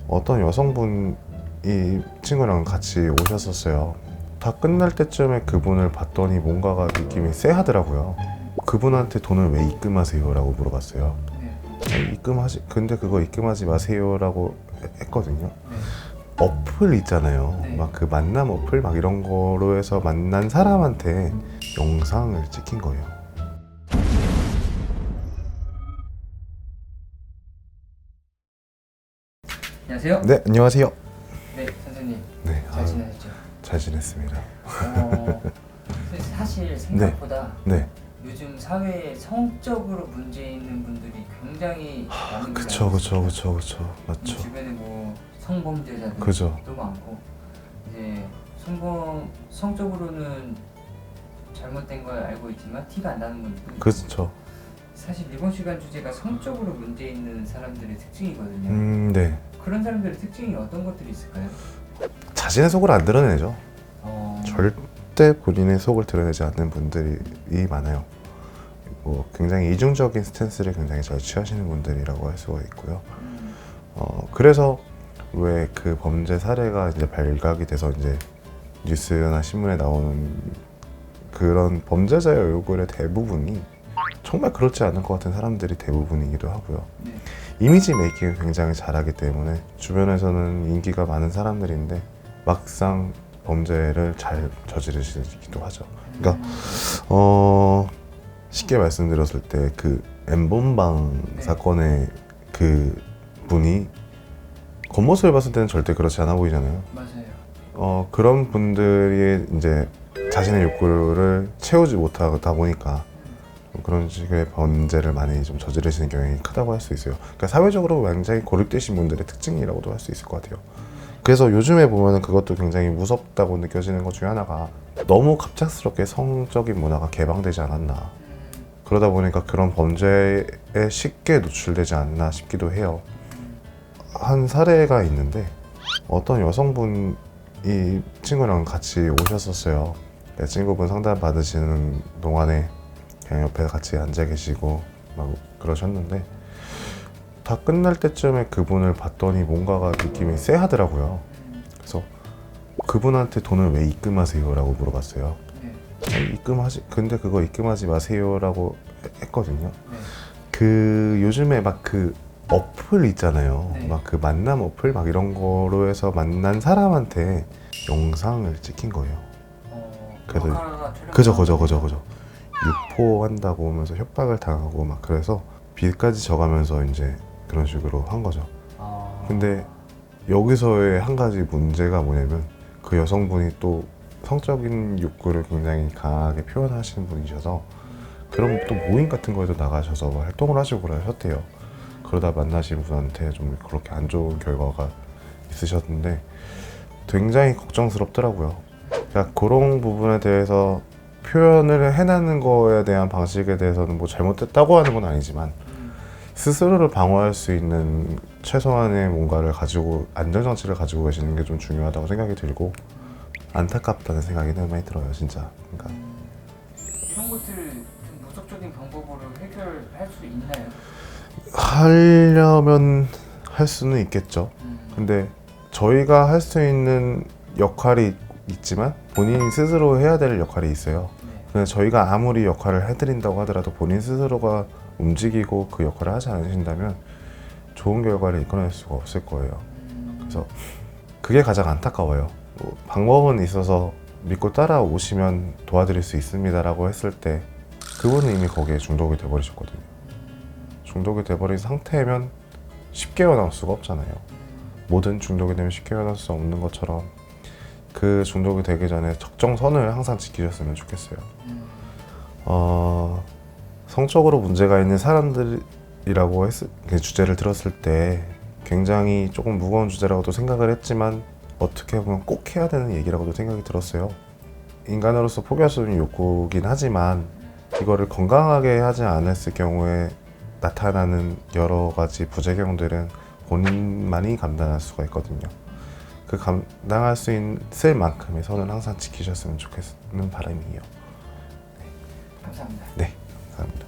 어떤 여성분이 친구랑 같이 오셨었어요. 다 끝날 때쯤에 그분을 봤더니 뭔가가 느낌이 쎄하더라고요. 그분한테 돈을 왜 입금하세요? 라고 물어봤어요. 네. 근데 그거 입금하지 마세요 라고 했거든요. 네. 어플 있잖아요. 네. 막 그 만남 어플 막 이런 거로 해서 만난 사람한테 영상을 찍힌 거예요. 안녕하세요. 네, 안녕하세요. 네, 선생님. 네, 잘 지내셨죠? 잘 지냈습니다. 사실 생각보다 네, 요즘 사회에 성적으로 문제 있는 분들이 굉장히 많은 걸 그쵸, 알고 그쵸, 있습니다. 그쵸, 그쵸, 맞죠. 주변에 뭐 성범죄자들도 그죠. 많고 이제 성적으로는 잘못된 걸 알고 있지만 티가 안 나는 분들도 있고. 그쵸. 사실 이번 시간 주제가 성적으로 문제 있는 사람들의 특징이거든요. 네. 그런 사람들의 특징이 어떤 것들이 있을까요? 자신의 속을 안 드러내죠. 어... 절대 본인의 속을 드러내지 않는 분들이 많아요. 뭐 굉장히 이중적인 스탠스를 굉장히 잘 취하시는 분들이라고 할 수가 있고요. 그래서 왜 그 범죄 사례가 이제 발각이 돼서 이제 뉴스나 신문에 나오는 그런 범죄자의 얼굴의 대부분이 정말 그렇지 않을 것 같은 사람들이 대부분이기도 하고요. 네. 이미지 메이킹을 굉장히 잘하기 때문에 주변에서는 인기가 많은 사람들인데 막상 범죄를 잘 저지르시기도 하죠. 그러니까 쉽게 말씀드렸을 때 그 N번방 네. 사건의 그 분이 겉모습을 봤을 때는 절대 그렇지 않아 보이잖아요. 맞아요. 그런 분들이 이제 자신의 욕구를 채우지 못하다 보니까 그런 식의 범죄를 많이 좀 저지르시는 경향이 크다고 할 수 있어요. 그러니까 사회적으로 굉장히 고립되신 분들의 특징이라고도 할 수 있을 것 같아요. 그래서 요즘에 보면은 그것도 굉장히 무섭다고 느껴지는 것 중에 하나가 너무 갑작스럽게 성적인 문화가 개방되지 않았나. 그러다 보니까 그런 범죄에 쉽게 노출되지 않나 싶기도 해요. 한 사례가 있는데 어떤 여성분이 친구랑 같이 오셨었어요. 친구분 상담 받으시는 동안에 그냥 옆에 같이 앉아 계시고 막 그러셨는데 다 끝날 때쯤에 그분을 봤더니 뭔가가 느낌이 쎄하더라고요. 그래서 그분한테 돈을 왜 입금하세요? 라고 물어봤어요. 네. 근데 그거 입금하지 마세요 라고 했거든요. 네. 그 요즘에 막 그 어플 있잖아요. 네. 막 그 만남 어플 막 이런 거로 해서 만난 사람한테 영상을 찍힌 거예요. 그래서 그죠. 유포한다고 하면서 협박을 당하고 막 그래서 빌까지 져가면서 이제 그런 식으로 한 거죠. 근데 여기서의 한 가지 문제가 뭐냐면 그 여성분이 또 성적인 욕구를 굉장히 강하게 표현하시는 분이셔서 그럼 또 모임 같은 거에도 나가셔서 활동을 하시고 그러셨대요. 그러다 만나신 분한테 좀 그렇게 안 좋은 결과가 있으셨는데 굉장히 걱정스럽더라고요. 그러니까 그런 부분에 대해서 표현을 해내는 거에 대한 방식에 대해서는 뭐 잘못됐다고 하는 건 아니지만 스스로를 방어할 수 있는 최소한의 뭔가를 가지고 안전장치를 가지고 계시는 게 좀 중요하다고 생각이 들고 안타깝다는 생각이 너무 많이 들어요, 진짜. 그러니까 이런 것들을 좀 노적적인 방법으로 해결할 수 있나요? 하려면 할 수는 있겠죠. 근데 저희가 할 수 있는 역할이 있지만 본인이 스스로 해야 될 역할이 있어요. 근데 저희가 아무리 역할을 해드린다고 하더라도 본인 스스로가 움직이고 그 역할을 하지 않으신다면 좋은 결과를 이끌어낼 수가 없을 거예요. 그래서 그게 가장 안타까워요. 뭐 방법은 있어서 믿고 따라오시면 도와드릴 수 있습니다라고 했을 때 그분은 이미 거기에 중독이 돼버리셨거든요. 중독이 돼버린 상태면 쉽게 헤어나올 수가 없잖아요. 모든 중독이 되면 쉽게 헤어나올 수 없는 것처럼 그 중독이 되기 전에 적정선을 항상 지키셨으면 좋겠어요. 성적으로 문제가 있는 사람들이라고 주제를 들었을 때 굉장히 조금 무거운 주제라고도 생각을 했지만 어떻게 보면 꼭 해야 되는 얘기라고도 생각이 들었어요. 인간으로서 포기할 수 없는 욕구긴 하지만 이거를 건강하게 하지 않았을 경우에 나타나는 여러 가지 부작용들은 본인만이 감당할 수가 있거든요. 그 감당할 수 있을 만큼의 선을 항상 지키셨으면 좋겠는 바람이에요. 감사합니다. 네, 감사합니다.